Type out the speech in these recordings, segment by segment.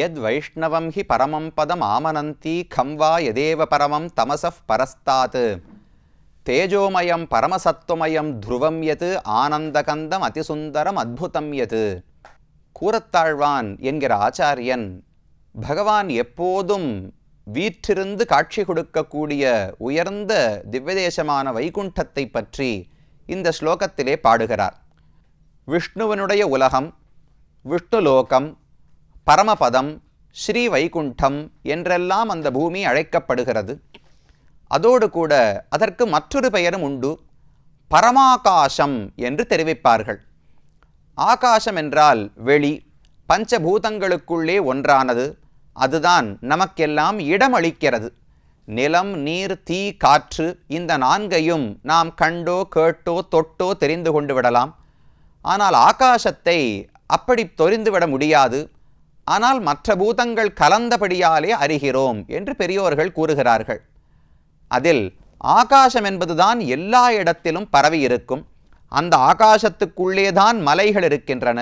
யத் வைஷ்ணவம் ஹி பரமம் பதம் ஆமனந்தி கம் வா யதேவ பரமம் தமசஃப் பரஸ்தாத் தேஜோமயம் பரமசத்துவமயம் துருவம் யத் ஆனந்தகந்தம் அதிசுந்தரம் அத்புதம் யத். கூரத்தாழ்வான் என்கிற ஆச்சாரியன் பகவான் எப்போதும் வீற்றிருந்து காட்சி கொடுக்கக்கூடிய உயர்ந்த திவ்யதேசமான வைகுண்டத்தை பற்றி இந்த ஸ்லோகத்திலே பாடுகிறார். விஷ்ணுவனுடைய உலகம், விஷ்ணுலோகம், பரமபதம், ஸ்ரீ வைகுண்டம் என்றெல்லாம் அந்த பூமி அழைக்கப்படுகிறது. அதோடு கூட அதற்கு மற்றொரு பெயரும் உண்டு, பரமாகாசம் என்று தெரிவிப்பார்கள். ஆகாசம் என்றால் வெளி, பஞ்சபூதங்களுக்குள்ளே ஒன்றானது. அதுதான் நமக்கெல்லாம் இடமளிக்கிறது. நிலம், நீர், தீ, காற்று இந்த நான்கையும் நாம் கண்டோ கேட்டோ தொட்டோ தெரிந்து கொண்டு விடலாம். ஆனால் ஆகாசத்தை அப்படி தெரிந்துவிட முடியாது. ஆனால் மற்ற பூதங்கள் கலந்தபடியாலே அறிகிறோம் என்று பெரியோர்கள் கூறுகிறார்கள். அதில் ஆகாசம் என்பதுதான் எல்லா இடத்திலும் பரவி இருக்கும். அந்த ஆகாசத்துக்குள்ளேதான் மலைகள் இருக்கின்றன,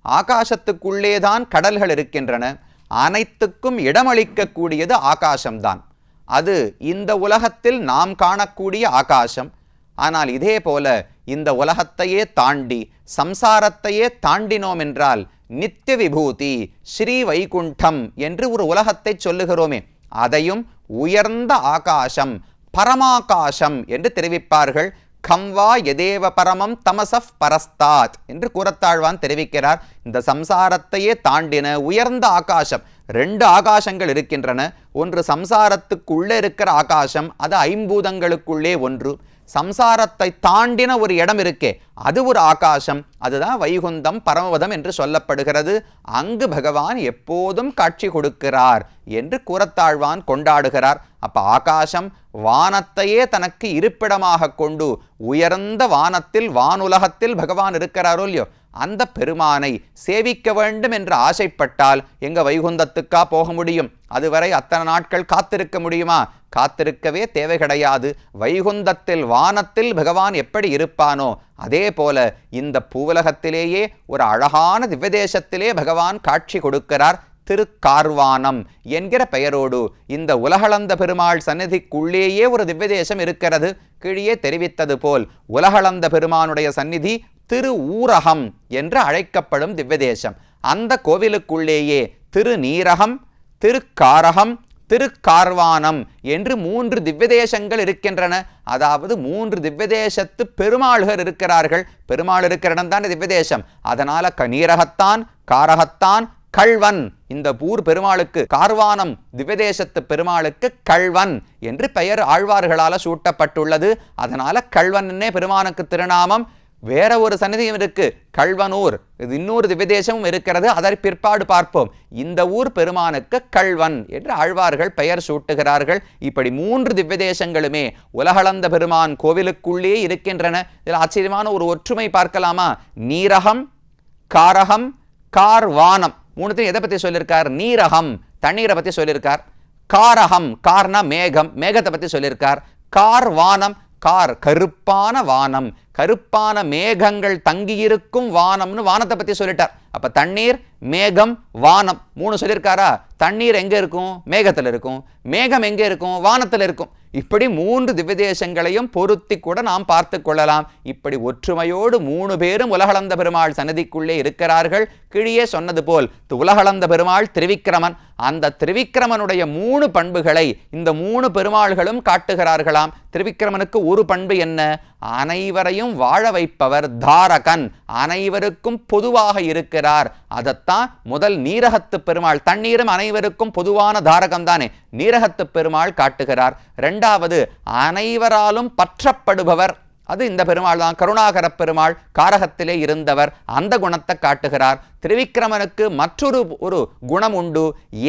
ஆகாசத்துக்குள்ளேதான் கடல்கள் இருக்கின்றன. அனைத்துக்கும் இடமளிக்கக்கூடியது ஆகாசம்தான். அது இந்த உலகத்தில் நாம் காணக்கூடிய ஆகாசம். ஆனால் இதே போல இந்த உலகத்தையே தாண்டி சம்சாரத்தையே தாண்டினோம் என்றால் நித்திய விபூதி ஸ்ரீ வைகுண்டம் என்று ஒரு உலகத்தை சொல்லுகிறோமே, அதையும் உயர்ந்த ஆகாசம், பரமாகாசம் என்று தெரிவிப்பார்கள். கம்வா யதேவ பரமம் தமசஃப் பரஸ்தாத் என்று கூரத்தாழ்வான் தெரிவிக்கிறார். இந்த சம்சாரத்தையே தாண்டின உயர்ந்த ஆகாசம். ரெண்டு ஆகாசங்கள் இருக்கின்றன. ஒன்று சம்சாரத்துக்குள்ளே இருக்கிற ஆகாசம், அது ஐம்பூதங்களுக்குள்ளே ஒன்று. சம்சாரத்தை தாண்டின ஒரு இடம் இருக்கே, அது ஒரு ஆகாசம். அதுதான் வைகுந்தம், பரமபதம் என்று சொல்லப்படுகிறது. அங்கு பகவான் எப்போதும் காட்சி கொடுக்கிறார் என்று கூரத்தாழ்வான் கொண்டாடுகிறார். அப்ப ஆகாசம் வானத்தையே தனக்கு இருப்பிடமாக கொண்டு உயர்ந்த வானத்தில், வானுலகத்தில் பகவான் இருக்கிறாரோ இல்லையோ, அந்த பெருமானை சேவிக்க வேண்டும் என்று ஆசைப்பட்டால் எங்க வைகுந்தத்துக்கா போக முடியும்? அதுவரை அத்தனை நாட்கள் காத்திருக்க முடியுமா? காத்திருக்கவே தேவை கிடையாது. வைகுந்தத்தில், வானத்தில் பகவான் எப்படி இருப்பானோ அதே போல இந்த பூவுலகத்திலேயே ஒரு அழகான திவ்யதேசத்திலே பகவான் காட்சி கொடுக்கிறார். திருக்கார்வானம் என்கிற பெயரோடு இந்த உலகளந்த பெருமாள் சந்நிதிக்குள்ளேயே ஒரு திவ்யதேசம் இருக்கிறது. கீழே தெரிவித்தது போல் உலகளந்த பெருமானுடைய சந்நிதி திரு ஊரகம் என்று அழைக்கப்படும் திவ்யதேசம். அந்த கோவிலுக்குள்ளேயே திருநீரகம், திருக்காரகம், திருக்கார்வானம் என்று 3 திவ்யதேசங்கள் இருக்கின்றன. அதாவது 3 திவ்யதேசத்து பெருமாள்கள் இருக்கிறார்கள். பெருமாள் இருக்கிற இடம் தான் திவ்யதேசம். அதனால நீரகத்தான், காரகத்தான், கள்வன். இந்த ஊர் பெருமாளுக்கு, கார்வானம் திவ்யதேசத்து பெருமாளுக்கு கள்வன் என்று பெயர் ஆழ்வார்களால் சூட்டப்பட்டுள்ளது. அதனால கள்வன்னே பெருமானுக்கு திருநாமம். வேற ஒரு சந்நிதியும் இருக்கு, கள்வனூர். இது இன்னொரு திவ்யதேசமும் இருக்கிறது, அதை பிற்பாடு பார்ப்போம். இந்த ஊர் பெருமானுக்கு கள்வன் என்று ஆழ்வார்கள் பெயர் சூட்டுகிறார்கள். இப்படி 3 திவ்யதேசங்களுமே உலகளந்த பெருமான் கோவிலுக்குள்ளே இருக்கின்றன. இதில் ஆச்சரியமான ஒரு ஒற்றுமை பார்க்கலாமா? நீரகம், காரகம், கார்வானம். 3 எதை பத்தி சொல்லியிருக்கார்? நீரகம் தண்ணீரை பத்தி சொல்லியிருக்கார். காரகம், கார்னா மேகம், மேகத்தை பத்தி சொல்லியிருக்கார். கார்வானம், கார் கருப்பான வானம், கருப்பான மேகங்கள் தங்கியிருக்கும் வானம்னு வானத்தை பத்தி சொல்லிட்டார். அப்ப தண்ணீர், மேகம், வானம் 3 சொல்லியிருக்காரா? தண்ணீர் எங்க இருக்கும்? மேகத்தில் இருக்கும். மேகம் எங்க இருக்கும்? வானத்தில் இருக்கும். இப்படி 3 திவ்யதேசங்களையும் பொருத்தி கூட நாம் பார்த்து கொள்ளலாம். இப்படி ஒற்றுமையோடு 3 பேரும் உலகளந்த பெருமாள் சன்னதிக்குள்ளே இருக்கிறார்கள். கீழே சொன்னது போல் உலகளந்த பெருமாள் திரிவிக்கிரமன். அந்த திரிவிக்கிரமனுடைய 3 பண்புகளை இந்த 3 பெருமாள்களும் காட்டுகிறார்களாம். திரிவிக்கிரமனுக்கு ஒரு பண்பு என்ன? அனைவரையும் வாழ வைப்பவர், தாரகன், அனைவருக்கும் பொதுவாக இருக்கிறார். அதைத்தான் முதல் நீரகத்து பெருமாள், தண்ணீரும் அனைவருக்கும் பொதுவான தாரகம் தானே, நீரகத்து பெருமாள் காட்டுகிறார். 2வது அனைவராலும் பற்றப்படுபவர், அது இந்த பெருமாள் தான். கருணாகர பெருமாள் காரகத்திலே இருந்தவர், அந்த குணத்தை காட்டுகிறார். திரிவிக்கிரமனுக்கு மற்றொரு ஒரு குணம் உண்டு.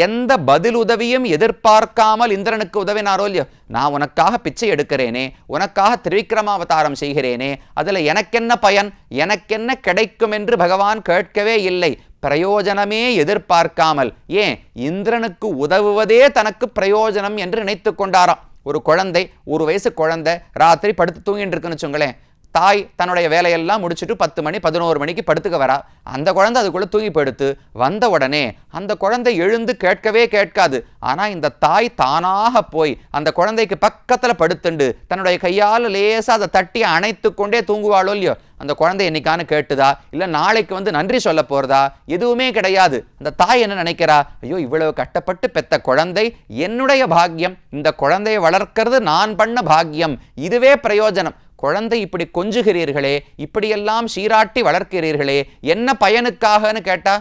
எந்த பதில் உதவியும் எதிர்பார்க்காமல் இந்திரனுக்கு உதவினாரோ இல்லையோ, நான் உனக்காக பிச்சை எடுக்கிறேனே, உனக்காக திரிவிக்கிரமாவதாரம் செய்கிறேனே, அதுல எனக்கென்ன பயன், எனக்கென்ன கிடைக்கும் என்று பகவான் கேட்கவே இல்லை. பிரயோஜனமே எதிர்பார்க்காமல், ஏன் இந்திரனுக்கு உதவுவதே தனக்கு பிரயோஜனம் என்று நினைத்து கொண்டாராம். ஒரு குழந்தை, 1 வயசு குழந்தை ராத்திரி படுத்து தூங்கிட்டு இருக்குன்னு வச்சுங்களேன், தாய் தன்னுடைய வேலையெல்லாம் முடிச்சுட்டு 10 மணி 11 மணிக்கு படுத்துக்க வரா. அந்த குழந்தை அதுக்குள்ள தூங்கி படுத்து வந்த உடனே அந்த குழந்தை எழுந்து கேட்கவே கேட்காது. ஆனா இந்த தாய் தானாக போய் அந்த குழந்தைக்கு பக்கத்துல படுத்துண்டு தன்னுடைய கையால் லேசா அதை தட்டி அணைத்து கொண்டே தூங்குவாளோ இல்லையோ, அந்த குழந்தை என்னைக்கானு கேட்டுதா, இல்ல நாளைக்கு வந்து நன்றி சொல்ல போறதா, எதுவுமே கிடையாது. அந்த தாய் என்ன நினைக்கிறா, ஐயோ இவ்வளவு கஷ்டப்பட்டு பெத்த குழந்தை என்னுடைய பாக்கியம், இந்த குழந்தையை வளர்க்கிறது நான் பண்ண பாக்கியம், இதுவே பிரயோஜனம். குழந்தை இப்படி கொஞ்சுகிறீர்களே, இப்படியெல்லாம் சீராட்டி வளர்க்கிறீர்களே, என்ன பயனுக்காகன்னு கேட்டா,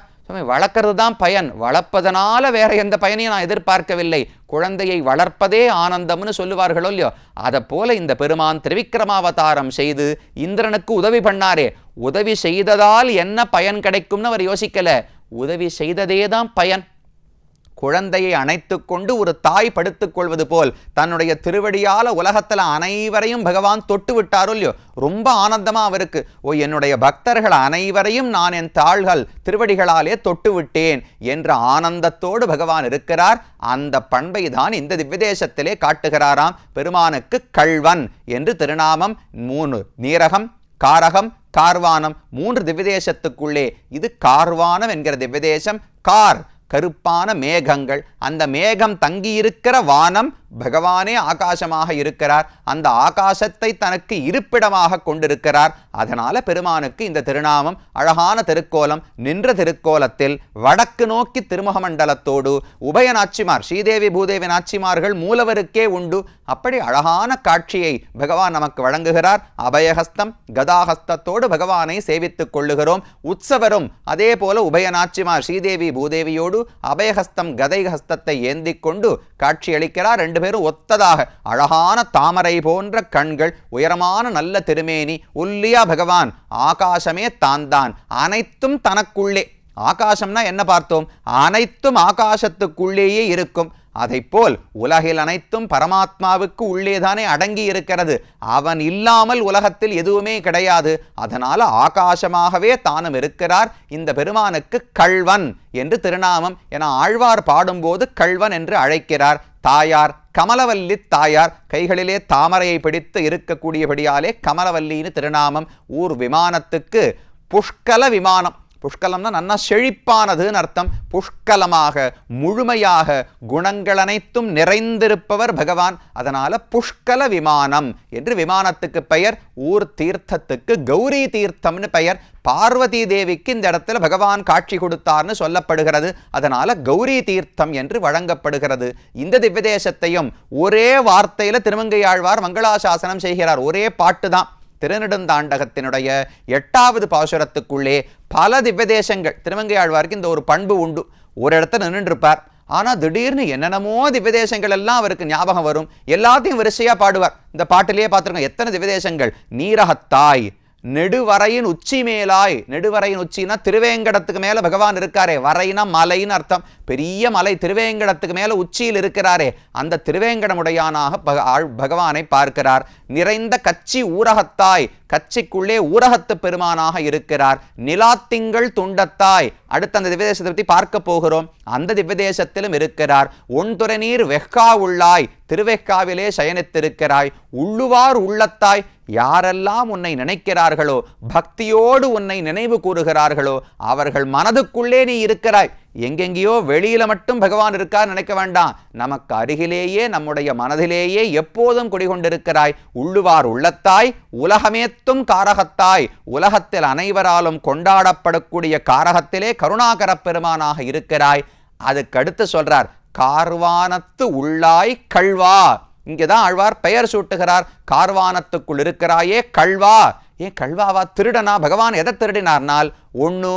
வளர்க்கறது தான் பயன், வளர்ப்பதனால வேற எந்த பயனையும் நான் எதிர்பார்க்கவில்லை, குழந்தையை வளர்ப்பதே ஆனந்தம்னு சொல்லுவார்களோ இல்லையோ. அதை போல இந்த பெருமான் திருவிக்கிரமாவதாரம் செய்து இந்திரனுக்கு உதவி பண்ணாரே, உதவி செய்ததால் என்ன பயன் கிடைக்கும்னு அவர் யோசிக்கல, உதவி செய்ததே தான் பயன். குழந்தையை அணைத்து கொண்டு ஒரு தாய் படுத்துக் கொள்வது போல் தன்னுடைய திருவடியால உலகத்துல அனைவரையும் பகவான் தொட்டு விட்டாரோ இல்லையோ, ரொம்ப ஆனந்தமா அவருக்கு, ஓ என்னுடைய பக்தர்கள் அனைவரையும் நான் என் தாள்கள் திருவடிகளாலே தொட்டு விட்டேன் என்ற ஆனந்தத்தோடு பகவான் இருக்கிறார். அந்த பண்பை தான் இந்த திவ்யதேசத்திலே காட்டுகிறாராம். பெருமானுக்கு கள்வன் என்று திருநாமம். 3 நீரகம், காரகம், கார்வானம் 3 திவ்யதேசத்துக்குள்ளே இது கார்வானம் என்கிற திவ்யதேசம். கார் கருப்பான மேகங்கள், அந்த மேகம் தங்கியிருக்கிற வானம் பகவானே ஆகாசமாக இருக்கிறார். அந்த ஆகாசத்தை தனக்கு இருப்பிடமாக கொண்டிருக்கிறார். அதனால பெருமானுக்கு இந்த திருநாமம். அழகான திருக்கோலம், நின்ற திருக்கோலத்தில் வடக்கு நோக்கி திருமுக மண்டலத்தோடு உபய நாச்சிமார், ஸ்ரீதேவி பூதேவி நாச்சிமார்கள் மூலவருக்கே உண்டு. அப்படி அழகான காட்சியை பகவான் நமக்கு வழங்குகிறார். அபயஹஸ்தம் கதாஹஸ்தத்தோடு பகவானை சேவித்துக் கொள்ளுகிறோம். உற்சவரும் அதே போல உபய நாச்சிமார் ஸ்ரீதேவி பூதேவியோடு அபயஹஸ்தம் கதை ஹஸ்தத்தை ஏந்தி கொண்டு காட்சியளிக்கிறார். 2 பேரும் ஒத்ததாக அழகான தாமரை போன்ற கண்கள், உயரமான நல்ல திருமேனி, ஒல்லியா பகவான். ஆகாசமே தான், அனைத்தும் தனக்குள்ளே. ஆகாசம்னா என்ன பார்த்தோம், அனைத்தும் ஆகாசத்துக்குள்ளேயே இருக்கும். அதைப்போல் உலகில் அனைத்தும் பரமாத்மாவுக்கு உள்ளேதானே அடங்கி இருக்கிறது. அவன் இல்லாமல் உலகத்தில் எதுவுமே கிடையாது. அதனால ஆகாசமாகவே தானும் இருக்கிறார். இந்த பெருமானுக்கு கள்வன் என்று திருநாமம் என ஆழ்வார் பாடும்போது கள்வன் என்று அழைக்கிறார். தாயார் கமலவல்லி தாயார், கைகளிலே தாமரையை பிடித்து இருக்கக்கூடியபடியாலே கமலவல்லின்னு திருநாமம். ஊர் விமானத்துக்கு புஷ்கல விமானம். புஷ்கலம்னா நன்னா செழிப்பானதுன்னு அர்த்தம். புஷ்கலமாக முழுமையாக குணங்கள் அனைத்தும் நிறைந்திருப்பவர் பகவான். அதனால புஷ்கல விமானம் என்று விமானத்துக்கு பெயர். ஊர் தீர்த்தத்துக்கு கௌரி தீர்த்தம்னு பெயர். பார்வதி தேவிக்கு இந்த இடத்துல பகவான் காட்சி கொடுத்தார்னு சொல்லப்படுகிறது. அதனால கௌரி தீர்த்தம் என்று வழங்கப்படுகிறது. இந்த திவ்யதேசத்தையும் ஒரே வார்த்தையில திருமங்கையாழ்வார் மங்களாசாசனம் செய்கிறார். ஒரே பாட்டு தான். திருநெடுந்தாண்டகத்தினுடைய 8வது பாசுரத்துக்குள்ளே பல திவ்யதேசங்கள். திருமங்கையாழ்வாருக்கு இந்த ஒரு பண்பு உண்டு. ஒரு இடத்துல நின்று இருப்பார், ஆனா திடீர்னு என்னென்னமோ திவ்யதேசங்கள் எல்லாம் அவருக்கு ஞாபகம் வரும். எல்லாத்தையும் வரிசையா பாடுவார். இந்த பாட்டிலேயே பார்த்துருக்கோம் எத்தனை திவ்யதேசங்கள். நீரகத்தாய், நெடுவரையின் உச்சி மேலாய். நெடுவரையின் உச்சின்னா திருவேங்கடத்துக்கு மேல பகவான் இருக்காரே. வரைனா மலைன்னு அர்த்தம். பெரிய மலை திருவேங்கடத்துக்கு மேல உச்சியில் இருக்கிறாரே, அந்த திருவேங்கடமுடையானாக பகவானை பார்க்கிறார். நிறைந்த கச்சி ஊரகத்தாய், கச்சிக்குள்ளே ஊரகத்து பெருமானாக இருக்கிறார். நிலாத்திங்கள் துண்டத்தாய், அடுத்த அந்த திவ்யதேசத்தை பற்றி பார்க்க போகிறோம். அந்த திவ்யதேசத்திலும் இருக்கிறார். ஒன்துறை நீர் வெஹ்கா உள்ளாய், திருவெஹ்காவிலே சயனித்திருக்கிறாய். உள்ளுவார் உள்ளத்தாய், யாரெல்லாம் உன்னை நினைக்கிறார்களோ, பக்தியோடு உன்னை நினைவு கூறுகிறார்களோ அவர்கள் மனதுக்குள்ளே நீ இருக்கிறாய். எங்கெங்கேயோ வெளியில மட்டும் பகவான் இருக்கார் நினைக்க வேண்டாம். நமக்கு அருகிலேயே, நம்முடைய மனதிலேயே எப்போதும் குடிகொண்டிருக்கிறாய். உள்ளுவார் உள்ளத்தாய், உலகமேத்தும் காரகத்தாய், உலகத்தில் அனைவராலும் கொண்டாடப்படக்கூடிய காரகத்திலே கருணாகர பெருமானாக இருக்கிறாய். அதுக்கடுத்து சொல்றார், கார்வானத்து உள்ளாய் கள்வா. இங்கேதான் ஆழ்வார் பெயர் சூட்டுகிறார். கார்வானத்துக்குள் இருக்கிறாயே கள்வா. ஏன் கள்வாவா? திருடனா? பகவான் எதை திருடினார்னால், ஒன்று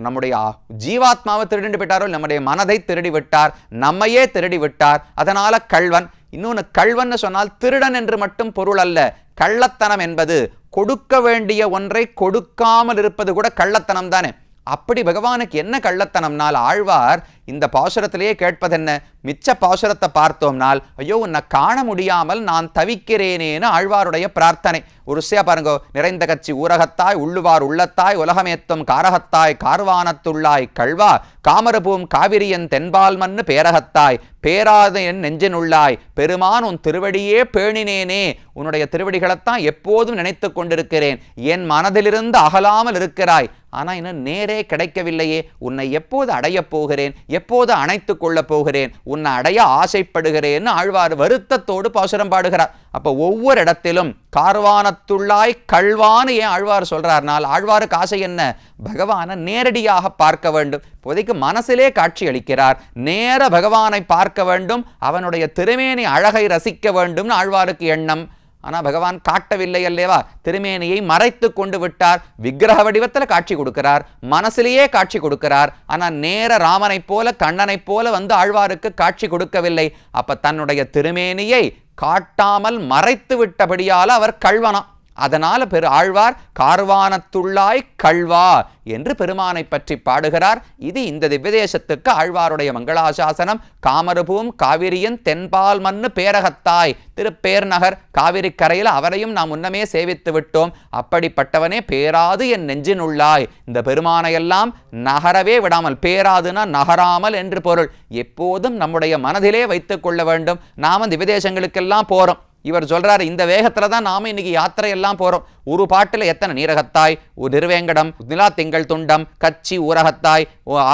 நம்முடைய ஜீவாத்மாவை திருடி விட்டாரோ, நம்முடைய மனதை திருடி விட்டார், நம்மையே திருடி விட்டார். அதனால கள்வன். இன்னொன்று, கள்வன் சொன்னால் திருடன் என்று மட்டும் பொருள் அல்ல. கள்ளத்தனம் என்பது கொடுக்க வேண்டிய ஒன்றை கொடுக்காமல் இருப்பது கூட கள்ளத்தனம் தானே. அப்படி பகவானுக்கு என்ன கள்ளத்தனம்னால், ஆழ்வார் இந்த பாசுரத்திலேயே கேட்பதென்ன? மிச்ச பாசுரத்தை பார்த்தோம்னால் ஐயோ உன்னை காண முடியாமல் நான் தவிக்கிறேனேன்னு ஆழ்வாருடைய பிரார்த்தனை. ஒரு விஷயா பாருங்க, நிறைந்த கட்சி ஊரகத்தாய் உள்ளுவார் உள்ளத்தாய் உலகமேத்தும் காரகத்தாய் கார்வானத்துள்ளாய் கழ்வா காமரபூம் காவிரியன் தென்பால் மண்ணு பேரகத்தாய் பேராத என் நெஞ்சினுள்ளாய் பெருமான் உன் திருவடியே பேணினேனே. உன்னுடைய திருவடிகளைத்தான் எப்போதும் நினைத்து கொண்டிருக்கிறேன், என் மனதிலிருந்து அகலாமல் இருக்கிறாய். ஆனா இன்னும் நேரே கிடைக்கவில்லையே. உன்னை எப்போது அடையப் போகிறேன், எப்போது அணைத்து கொள்ளப் போகிறேன், உன்னை அடைய ஆசைப்படுகிறேன்னு ஆழ்வார் வருத்தத்தோடு பாசுரம் பாடுகிறார். அப்ப ஒவ்வொரு இடத்திலும் கார்வானத்துள்ளாய் கழ்வான்னு ஏன் ஆழ்வார் சொல்றார்னால், ஆழ்வாருக்கு ஆசை என்ன? பகவானை நேரடியாக பார்க்க வேண்டும். இப்போதைக்கு மனசிலே காட்சி அளிக்கிறார், நேர பகவானை பார்க்க வேண்டும், அவனுடைய திருமேனி அழகை ரசிக்க வேண்டும் ஆழ்வாருக்கு எண்ணம். ஆனா பகவான் காட்டவில்லை அல்லவா? திருமேனியை மறைத்து கொண்டு விட்டார். விக்கிரக வடிவத்தில் காட்சி கொடுக்கிறார், மனசிலேயே காட்சி கொடுக்கிறார். ஆனா நேர ராமனை போல கண்ணனை போல வந்து ஆழ்வாருக்கு காட்சி கொடுக்கவில்லை. அப்ப தன்னுடைய திருமேனியை காட்டாமல் மறைத்து விட்டபடியால் அவர் கள்வனா. அதனால ஆழ்வார் கார்வானத்துள்ளாய் கள்வா என்று பெருமானை பற்றி பாடுகிறார். இது இந்த திவ்யதேசத்துக்கு ஆழ்வாருடைய மங்களாசாசனம். காமரபூம் காவிரியன் தென்பால் மண்ணு பேரகத்தாய், திருப்பேர்நகர் காவிரி கரையில் அவரையும் நாம் முன்னமே சேவித்து விட்டோம். அப்படிப்பட்டவனே பேராது என் நெஞ்சினுள்ளாய். இந்த பெருமானையெல்லாம் நகரவே விடாமல், பேராதுனா நகராமல் என்று பொருள், எப்போதும் நம்முடைய மனதிலே வைத்துக் கொள்ள வேண்டும். நாம திவ்யதேசங்களுக்கெல்லாம் போறோம். இவர் சொல்றாரு, இந்த வேகத்துல தான் நாம இன்னைக்கு யாத்திரை எல்லாம் போறோம். ஒரு பாட்டுல எத்தனை நீரகத்தாய், திருவேங்கடம், நிலா திங்கள் துண்டம், கச்சி ஊரகத்தாய்,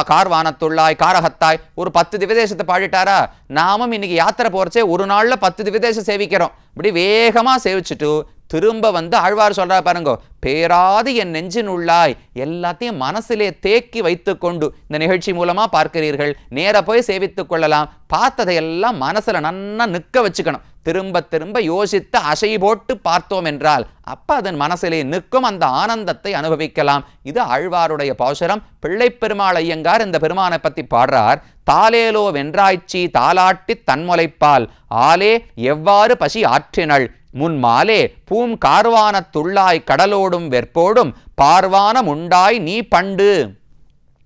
கார்வானத்துள்ளாய், காரகத்தாய், ஒரு 10 திவ்யதேசத்தை பாடிட்டாரா? நாமும் இன்னைக்கு யாத்திரை போறச்சே ஒரு நாள்ல 10 திவ்யதேசம் சேவிக்கிறோம். இப்படி வேகமா சேவிச்சுட்டு திரும்ப வந்து ஆழ்வார் சொல்றா பாருங்க, பேராது என் நெஞ்சினுள்ளாய். எல்லாத்தையும் மனசிலே தேக்கி வைத்து கொண்டு இந்த நிகழ்ச்சி மூலமா பார்க்கிறீர்கள். நேர போய் சேவித்துக் கொள்ளலாம். பார்த்ததையெல்லாம் மனசுல நன்னா நிற்க வச்சுக்கணும். திரும்ப திரும்ப யோசித்து அசை போட்டு பார்த்தோம் என்றால் அப்ப அதன் மனசிலே நிற்கும், அந்த ஆனந்தத்தை அனுபவிக்கலாம். இது ஆழ்வாருடைய பாசுரம். பிள்ளை பெருமாள் ஐயங்கார் இந்த பெருமானை பத்தி பாடுறார். தாலேலோ வென்றாய்ச்சி தாலாட்டி தன்முலைப்பால் ஆலே எவ்வாறு பசி ஆற்றினள் முன் மாலே பூம் கார்வானத்துள்ளாய் கடலோடும் வெற்போடும் பார்வானம் உண்டாய் நீ பண்டு.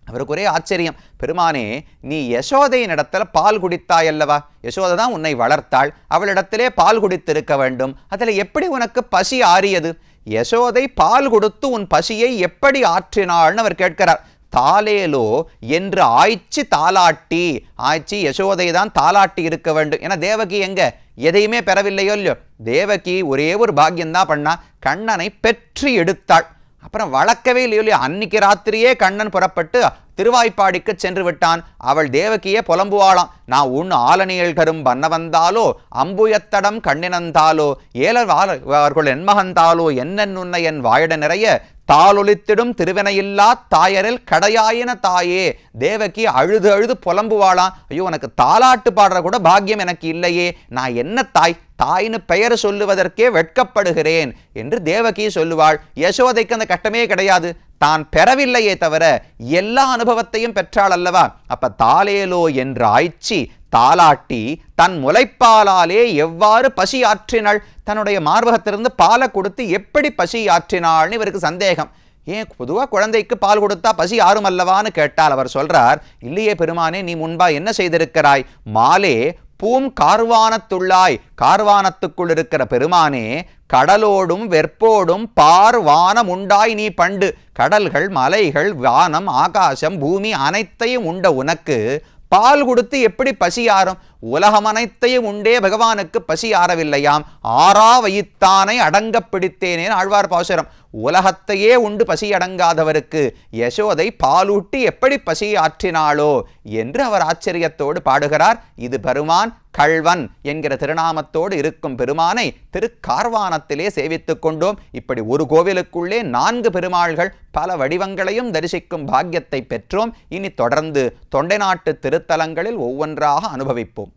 அவருக்கு ஒரே ஆச்சரியம், பெருமானே நீ யசோதையின் இடத்துல பால் குடித்தாய் அல்லவா? யசோதை தான் உன்னை வளர்த்தாள், அவளிடத்திலே பால் குடித்திருக்க வேண்டும். அதில் எப்படி உனக்கு பசி ஆறியது? யசோதை பால் கொடுத்து உன் பசியை எப்படி ஆற்றினாள்னு அவர் கேட்கிறார். தாலேலோ என்று ஆய்ச்சி தாலாட்டி, ஆய்ச்சி யசோதை தான் தாலாட்டி இருக்க வேண்டும். ஏன்னா தேவகி எங்க எதையுமே பெறவில்லையோ இல்லையோ, தேவகி ஒரே ஒரு பாக்கியம்தான் பண்ணா, கண்ணனை பெற்று எடுத்தாள். அப்புறம் வளர்க்கவே இல்லையோ, அன்னைக்கு ராத்திரியே கண்ணன் புறப்பட்டு திருவாய்ப்பாடிக்கு சென்று விட்டான். அவள் தேவகியே புலம்புவாளாம், நான் உன் ஆலனியல் கரும் பண்ண வந்தாலோ அம்புயத்தடம் கண்ணினந்தாலோ அவர்கள் என்மகந்தாலோ என்னென்னுன்னை என் வாயிட நிறைய தாளொலித்திடும் திருவினையில்லா தாயரில் கடையாயின தாயே. தேவகி அழுது அழுது புலம்புவாளாம், ஐயோ உனக்கு தாலாட்டு பாடுற கூட பாக்கியம் எனக்கு இல்லையே, நான் என்ன தாய், தாயின்னு பெயர் சொல்லுவதற்கே வெட்கப்படுகிறேன் என்று தேவகி சொல்லுவாள். யசோதைக்கு அந்த கஷ்டமே கிடையாது, தான் பெறவில்லையே தவிர எல்லா அனுபவத்தையும் பெற்றாள் அல்லவா? அப்ப தாலேலோ என்று ஆய்ச்சி தாலாட்டி தன் முலைப்பாலாலே எவ்வாறு பசி ஆற்றினாள், தன்னுடைய மார்பகத்திலிருந்து பாலை கொடுத்து எப்படி பசி ஆற்றினாள்னு இவருக்கு சந்தேகம். ஏன் பொதுவாக குழந்தைக்கு பால் கொடுத்தா பசி ஆறும் அல்லவான்னு கேட்டால் அவர் சொல்றார், இல்லையே பெருமானே, நீ முன்பா என்ன செய்திருக்கிறாய்? மாலே பூம் கார்வானத்துள்ளாய், கார்வானத்துக்குள் இருக்கிற பெருமானே கடலோடும் வெற்போடும் பார் வானம் உண்டாய் நீ பண்டு. கடல்கள் மலைகள் வானம் ஆகாசம் பூமி அனைத்தையும் உண்ட உனக்கு பால் கொடுத்து எப்படி பசி ஆறும்? உலகம் அனைத்தையும் உண்டே பகவானுக்கு பசி ஆறவில்லையாம். ஆறா வைத்தானை அடங்க பிடித்தேனே ஆழ்வார் பாசுரம். உலகத்தையே உண்டு பசி அடங்காதவருக்கு யசோதை பாலூட்டி எப்படி பசி ஆற்றினாளோ என்று அவர் ஆச்சரியத்தோடு பாடுகிறார். இது பெருமான் கள்வன் என்கிற திருநாமத்தோடு இருக்கும் பெருமானை திருக்கார்வானத்திலே சேவித்துக் கொண்டோம். இப்படி ஒரு கோவிலுக்குள்ளே 4 பெருமாள்கள் பல வடிவங்களையும் தரிசிக்கும் பாக்கியத்தை பெற்றோம். இனி தொடர்ந்து தொண்டை நாட்டு திருத்தலங்களில் ஒவ்வொன்றாக அனுபவிப்போம்.